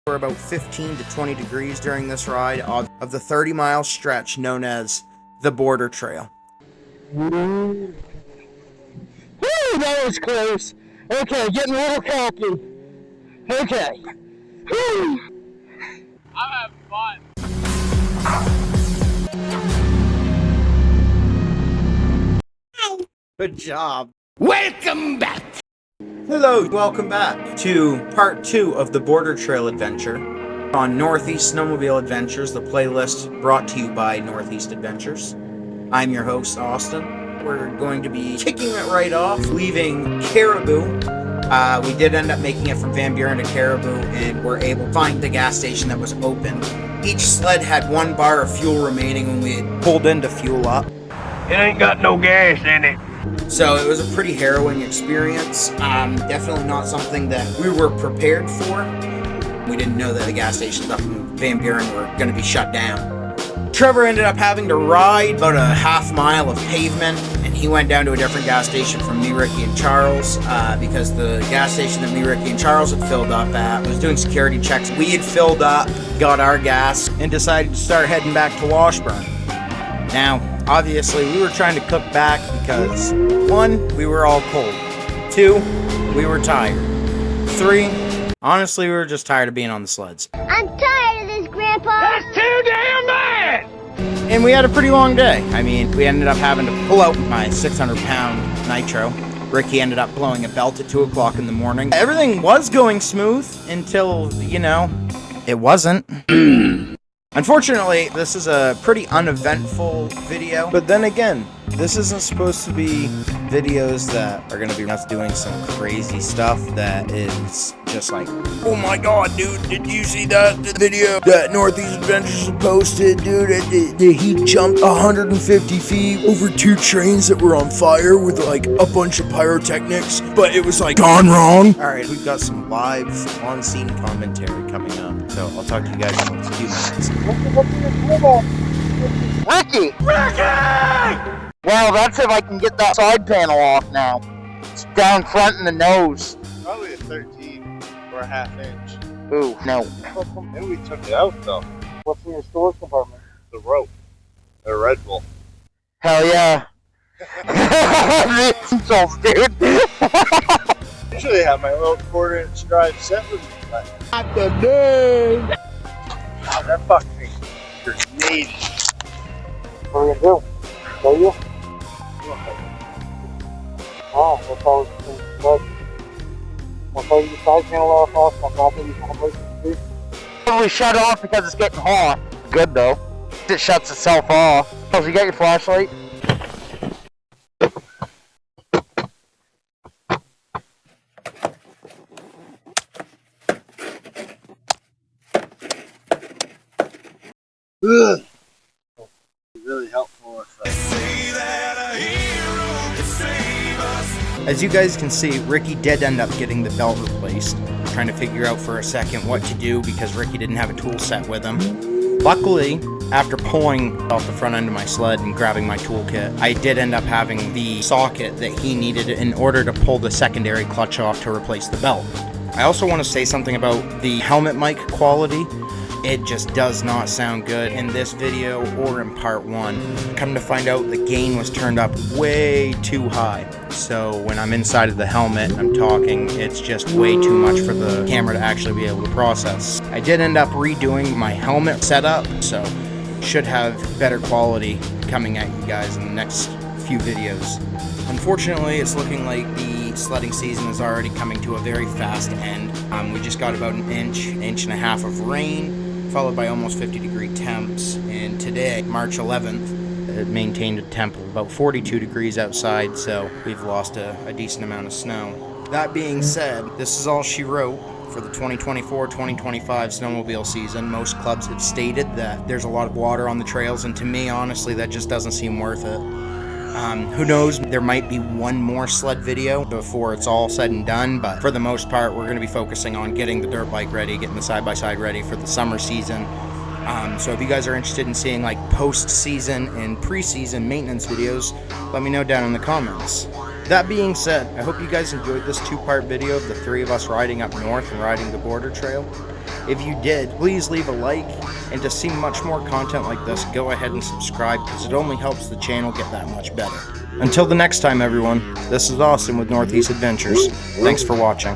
For about 15 to 20 degrees during this ride of the 30-mile stretch known as the Border Trail. Woo, that was close. Okay, getting a little cocky. Okay. Woo. I'm having fun. Good job. Welcome back! Hello, welcome back to part 2 of the Border Trail adventure on Northeast Snowmobile Adventures, the playlist brought to you by Northeast Adventures. I'm your host, Austin. We're going to be kicking it right off, leaving Caribou. We did end up making it from Van Buren to Caribou, and were able to find the gas station that was open. Each sled had 1 bar of fuel remaining when we had pulled in to fuel up. It ain't got no gas in it. So it was a pretty harrowing experience. Definitely not something that we were prepared for. We didn't know that the gas stations up in Van Buren were going to be shut down. Trevor ended up having to ride about a half mile of pavement, and he went down to a different gas station from me, Ricky, and Charles because the gas station that me, Ricky, and Charles had filled up at was doing security checks. We had filled up, got our gas, and decided to start heading back to Washburn. Now, obviously, we were trying to cook back because 1, we were all cold. 2, we were tired. 3, honestly, we were just tired of being on the sleds. I'm tired of this, Grandpa. That's too damn bad! And we had a pretty long day. I mean, we ended up having to pull out my 600-pound nitro. Ricky ended up blowing a belt at 2 o'clock in the morning. Everything was going smooth until, it wasn't. Unfortunately, this is a pretty uneventful video, but then again, this isn't supposed to be videos that are going to be us doing some crazy stuff that is just like, oh my god, dude, did you see that video that Northeast Adventures posted, dude? He jumped 150 feet over 2 trains that were on fire with like a bunch of pyrotechnics, but it was like gone wrong. Alright, we've got some live on-scene commentary coming up, so I'll talk to you guys in a few minutes. Ricky! Well, that's if I can get that side panel off now. It's down front in the nose. Probably a 13 or a ½ inch. Ooh, no. Maybe we took it out though. What's in your storage compartment? The rope. The Red Bull. Hell yeah. Insults, dude. Usually I have my little 1/4-inch drive set with me, but Not the dude. wow, that fucking thing's grenade. What are you gonna do? Show you? Oh, that's all it's good. We'll tell you the side panel off, I'm not going to be probably shut off because it's getting hot. Good though. It shuts itself off. Oh, you got your flashlight? Ugh. Really helpful with As you guys can see, Ricky did end up getting the belt replaced. Trying to figure out for a second what to do because Ricky didn't have a tool set with him. Luckily, after pulling off the front end of my sled and grabbing my toolkit, I did end up having the socket that he needed in order to pull the secondary clutch off to replace the belt. I also want to say something about the helmet mic quality. It just does not sound good in this video or in part 1. Come to find out, the gain was turned up way too high. So when I'm inside of the helmet and I'm talking, it's just way too much for the camera to actually be able to process. I did end up redoing my helmet setup, so should have better quality coming at you guys in the next few videos. Unfortunately, it's looking like the sledding season is already coming to a very fast end. We just got about an inch and a half of rain, followed by almost 50-degree temps, and today, March 11th, it maintained a temp of about 42 degrees outside, so we've lost a decent amount of snow. That being said, this is all she wrote for the 2024-2025 snowmobile season. Most clubs have stated that there's a lot of water on the trails, and to me, honestly, that just doesn't seem worth it. Who knows, there might be one more sled video before it's all said and done, but for the most part, we're going to be focusing on getting the dirt bike ready, getting the side-by-side ready for the summer season. So if you guys are interested in seeing like post-season and pre-season maintenance videos, let me know down in the comments. That being said, I hope you guys enjoyed this two-part video of the three of us riding up north and riding the border trail. If you did, please leave a like, and to see much more content like this, go ahead and subscribe, because it only helps the channel get that much better. Until the next time, everyone, this is Austin with Northeast Adventures. Thanks for watching.